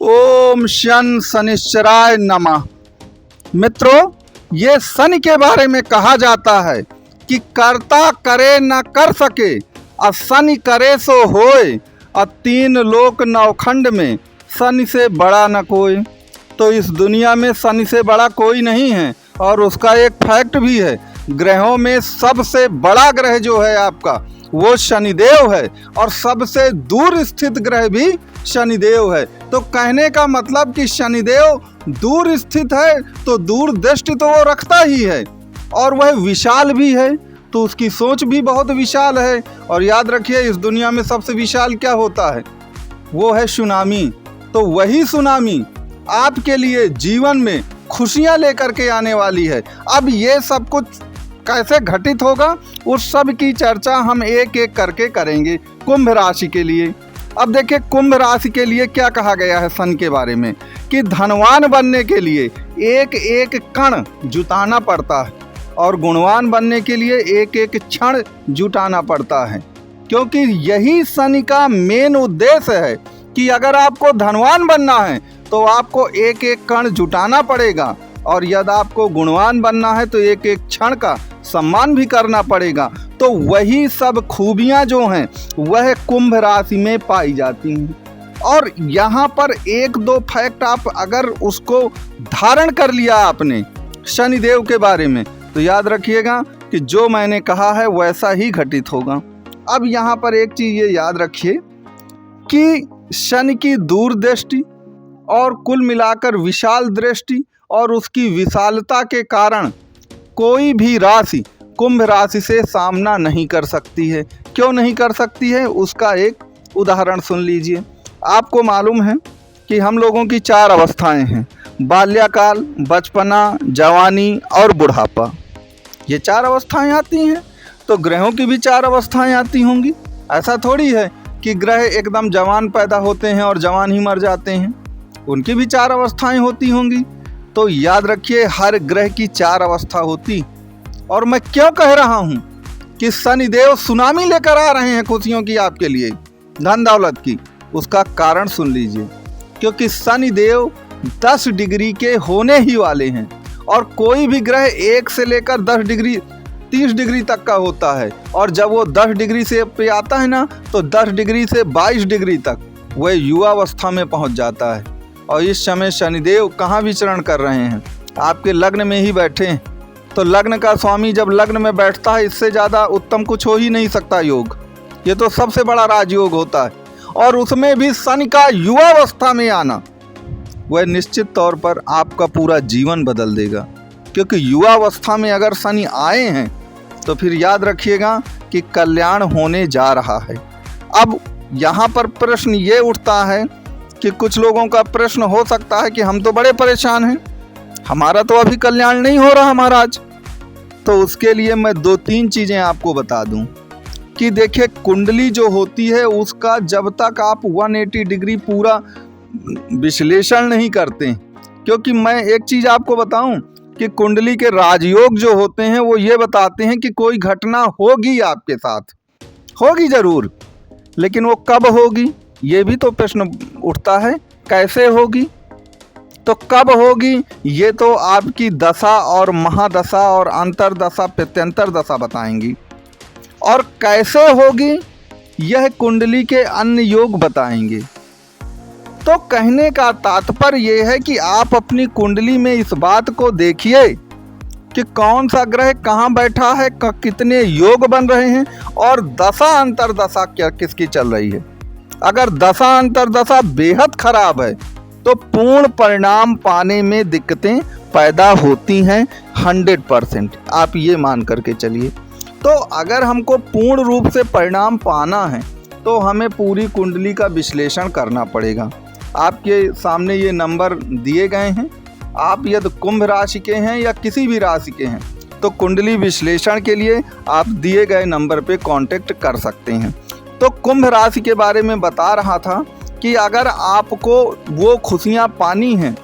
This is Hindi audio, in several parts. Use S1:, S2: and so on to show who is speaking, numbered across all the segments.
S1: ओम शन शनिश्चराय नमः। मित्रों, ये शनि के बारे में कहा जाता है कि कर्ता करे न कर सके, शनि करे सो होए, तीन लोक नवखंड में शनि से बड़ा न कोई। तो इस दुनिया में शनि से बड़ा कोई नहीं है। और उसका एक फैक्ट भी है, ग्रहों में सबसे बड़ा ग्रह जो है आपका वो शनिदेव है, और सबसे दूर स्थित ग्रह भी शनिदेव है। तो कहने का मतलब कि शनिदेव दूर स्थित है तो दूर दृष्टि तो वो रखता ही है, और वह विशाल भी है, तो उसकी सोच भी बहुत विशाल है। और याद रखिए, इस दुनिया में सबसे विशाल क्या होता है, वो है सुनामी। तो वही सुनामी आपके लिए जीवन में खुशियां लेकर के आने वाली है। अब ये सब कुछ कैसे घटित होगा, उस सब की चर्चा हम एक एक करके करेंगे। कुंभ राशि के लिए, अब देखिए कुंभ राशि के लिए क्या कहा गया है सन के बारे में, कि धनवान बनने के लिए एक एक कण जुटाना पड़ता है, और गुणवान बनने के लिए एक एक क्षण जुटाना पड़ता है। क्योंकि यही शनि का मेन उद्देश्य है कि अगर आपको धनवान बनना है तो आपको एक एक कण जुटाना पड़ेगा, और यदि आपको गुणवान बनना है तो एक एक क्षण का सम्मान भी करना पड़ेगा। तो वही सब खूबियां जो हैं वह कुंभ राशि में पाई जाती हैं। और यहाँ पर एक दो फैक्ट आप अगर उसको धारण कर लिया आपने शनिदेव के बारे में, तो याद रखिएगा कि जो मैंने कहा है वैसा ही घटित होगा। अब यहाँ पर एक चीज़ ये याद रखिए कि शनि की दूरदृष्टि और कुल मिलाकर विशाल दृष्टि और उसकी विशालता के कारण कोई भी राशि कुंभ राशि से सामना नहीं कर सकती है। क्यों नहीं कर सकती है, उसका एक उदाहरण सुन लीजिए। आपको मालूम है कि हम लोगों की चार अवस्थाएं हैं, बाल्यकाल, बचपना, जवानी और बुढ़ापा। ये चार अवस्थाएं आती हैं, तो ग्रहों की भी चार अवस्थाएं आती होंगी। ऐसा थोड़ी है कि ग्रह एकदम जवान पैदा होते हैं और जवान ही मर जाते हैं, उनकी भी चार अवस्थाएं होती होंगी। तो याद रखिए, हर ग्रह की चार अवस्था होती। और मैं क्यों कह रहा हूँ कि शनिदेव सुनामी लेकर आ रहे हैं खुशियों की आपके लिए, धन दौलत की, उसका कारण सुन लीजिए। क्योंकि शनिदेव 10 डिग्री के होने ही वाले हैं, और कोई भी ग्रह 1 से लेकर 10 डिग्री 30 डिग्री तक का होता है। और जब वो 10 डिग्री से पे आता है ना, तो 10 डिग्री से 22 डिग्री तक वह युवावस्था में पहुंच जाता है। और इस समय शनिदेव कहाँ विचरण कर रहे हैं, आपके लग्न में ही बैठे हैं। तो लग्न का स्वामी जब लग्न में बैठता है, इससे ज़्यादा उत्तम कुछ हो ही नहीं सकता योग। ये तो सबसे बड़ा राजयोग होता है, और उसमें भी शनि का युवावस्था में आना, वह निश्चित तौर पर आपका पूरा जीवन बदल देगा। क्योंकि युवावस्था में अगर शनि आए हैं तो फिर याद रखिएगा कि कल्याण होने जा रहा है। अब यहाँ पर प्रश्न ये उठता है कि कुछ लोगों का प्रश्न हो सकता है कि हम तो बड़े परेशान हैं, हमारा तो अभी कल्याण नहीं हो रहा महाराज। तो उसके लिए मैं 2-3 चीज़ें आपको बता दूं कि देखिए, कुंडली जो होती है उसका जब तक आप 180 डिग्री पूरा विश्लेषण नहीं करते, क्योंकि मैं एक चीज़ आपको बताऊं कि कुंडली के राजयोग जो होते हैं वो ये बताते हैं कि कोई घटना होगी आपके साथ, होगी ज़रूर, लेकिन वो कब होगी ये भी तो प्रश्न उठता है। कैसे होगी, तो कब होगी, ये तो आपकी दशा और महादशा और अंतरदशा प्रत्यंतर दशा बताएंगी। और कैसे होगी, यह कुंडली के अन्य योग बताएंगे। तो कहने का तात्पर्य यह है कि आप अपनी कुंडली में इस बात को देखिए कि कौन सा ग्रह कहाँ बैठा है, कितने योग बन रहे हैं, और दशा अंतरदशा क्या किसकी चल रही है। अगर दशा अंतरदशा बेहद खराब है तो पूर्ण परिणाम पाने में दिक्कतें पैदा होती हैं 100%, आप ये मान करके चलिए। तो अगर हमको पूर्ण रूप से परिणाम पाना है तो हमें पूरी कुंडली का विश्लेषण करना पड़ेगा। आपके सामने ये नंबर दिए गए हैं, आप यदि कुंभ राशि के हैं या किसी भी राशि के हैं तो कुंडली विश्लेषण के लिए आप दिए गए नंबर पे कांटेक्ट कर सकते हैं। तो कुंभ राशि के बारे में बता रहा था कि अगर आपको वो खुशियाँ पानी हैं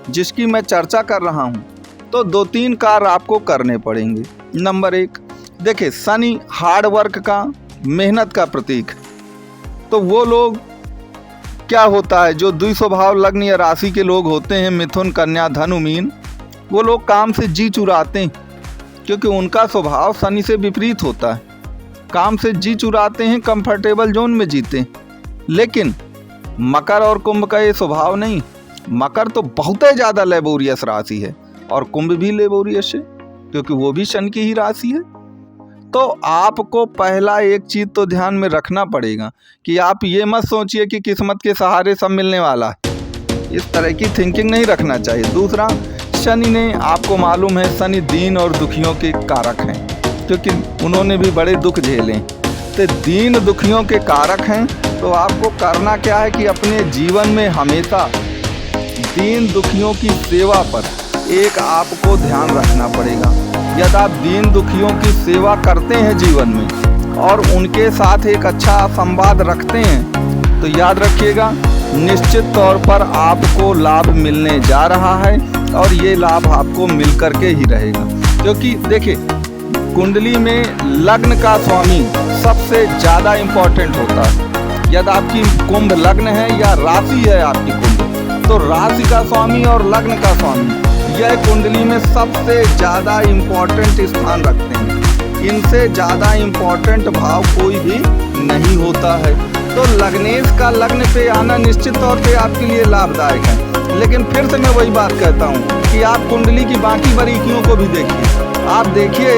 S1: जिसकी मैं चर्चा कर रहा हूँ, तो 2-3 कार्य आपको करने पड़ेंगे। नंबर 1, देखिए, शनि हार्ड वर्क का, मेहनत का प्रतीक। तो वो लोग क्या होता है, जो द्विस्वभाव लग्न या राशि के लोग होते हैं, मिथुन, कन्या, धनु, मीन, वो लोग काम से जी चुराते हैं क्योंकि उनका स्वभाव शनि से विपरीत होता है। काम से जी चुराते हैं, कंफर्टेबल जोन में जीते हैं। लेकिन मकर और कुंभ का ये स्वभाव नहीं। मकर तो बहुत ही ज़्यादा लेबोरियस राशि है और कुंभ भी लेबोरियस है क्योंकि वो भी शनि की ही राशि है। तो आपको पहला एक चीज़ तो ध्यान में रखना पड़ेगा कि आप ये मत सोचिए कि किस्मत के सहारे सब मिलने वाला है। इस तरह की थिंकिंग नहीं रखना चाहिए। दूसरा, शनि ने, आपको मालूम है, शनि दीन और दुखियों के कारक हैं क्योंकि उन्होंने भी बड़े दुख झेले। तो दीन दुखियों के कारक हैं, तो आपको करना क्या है कि अपने जीवन में हमेशा दीन दुखियों की सेवा पर एक आपको ध्यान रखना पड़ेगा। यदि आप दीन दुखियों की सेवा करते हैं जीवन में और उनके साथ एक अच्छा संवाद रखते हैं, तो याद रखिएगा निश्चित तौर पर आपको लाभ मिलने जा रहा है और ये लाभ आपको मिल कर के ही रहेगा। क्योंकि देखिए, कुंडली में लग्न का स्वामी सबसे ज़्यादा इम्पोर्टेंट होता है। यदि आपकी कुंभ लग्न है या राशि है आपकी कुंभ, तो राशि का स्वामी और लग्न का स्वामी यह कुंडली में सबसे ज़्यादा इम्पोर्टेंट स्थान रखते हैं। इनसे ज़्यादा इम्पोर्टेंट भाव कोई भी नहीं होता है। तो लग्नेश का लग्न पे आना निश्चित तौर पे आपके लिए लाभदायक है। लेकिन फिर से मैं वही बात कहता हूँ कि आप कुंडली की बाकी बारीकियों को भी देखिए। आप देखिए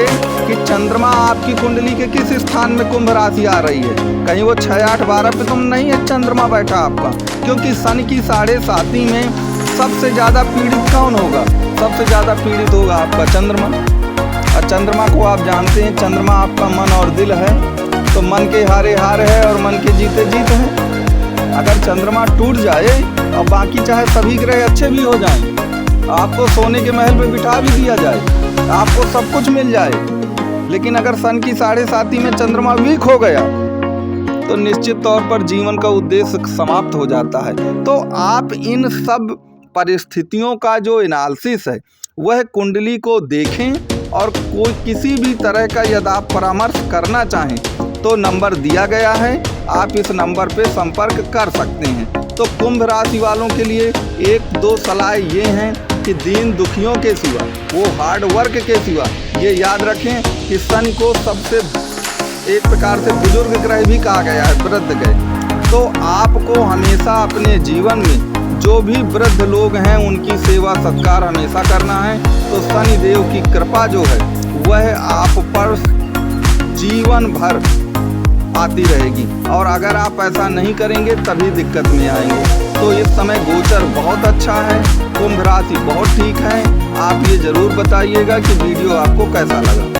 S1: कि चंद्रमा आपकी कुंडली के किस स्थान में कुंभ राशि आ रही है। कहीं वो 6, 8, 12 पे तो नहीं है चंद्रमा बैठा आपका, क्योंकि शनि की 7.5 में सबसे ज़्यादा पीड़ित कौन होगा? सबसे ज़्यादा पीड़ित होगा आपका चंद्रमा। और चंद्रमा को आप जानते हैं, चंद्रमा आपका मन और दिल है। तो मन के हारे हार है और मन के जीते जीत है। अगर चंद्रमा टूट जाए और बाकी चाहे सभी ग्रह अच्छे भी हो जाएं, आपको सोने के महल में बिठा भी दिया जाए, आपको सब कुछ मिल जाए, लेकिन अगर सन की 7.5 में चंद्रमा वीक हो गया तो निश्चित तौर पर जीवन का उद्देश्य समाप्त हो जाता है। तो आप इन सब परिस्थितियों का जो एनालिसिस है वह कुंडली को देखें और कोई किसी भी तरह का यदि आप परामर्श करना चाहें तो नंबर दिया गया है, आप इस नंबर पे संपर्क कर सकते हैं। तो कुंभ राशि वालों के लिए 1-2 सलाह ये हैं कि दीन दुखियों के सिवा, वो हार्ड वर्क के सिवा, ये याद रखें कि शनि को सबसे एक प्रकार से बुजुर्ग ग्रह भी कहा गया है, वृद्ध ग्रह। तो आपको हमेशा अपने जीवन में जो भी वृद्ध लोग हैं उनकी सेवा सत्कार हमेशा करना है। तो शनि देव की कृपा जो है वह आप पर जीवन भर आती रहेगी और अगर आप ऐसा नहीं करेंगे तभी दिक्कत में आएंगे। तो इस समय गोचर बहुत अच्छा है, कुंभ राशि बहुत ठीक है। आप ये ज़रूर बताइएगा कि वीडियो आपको कैसा लगा।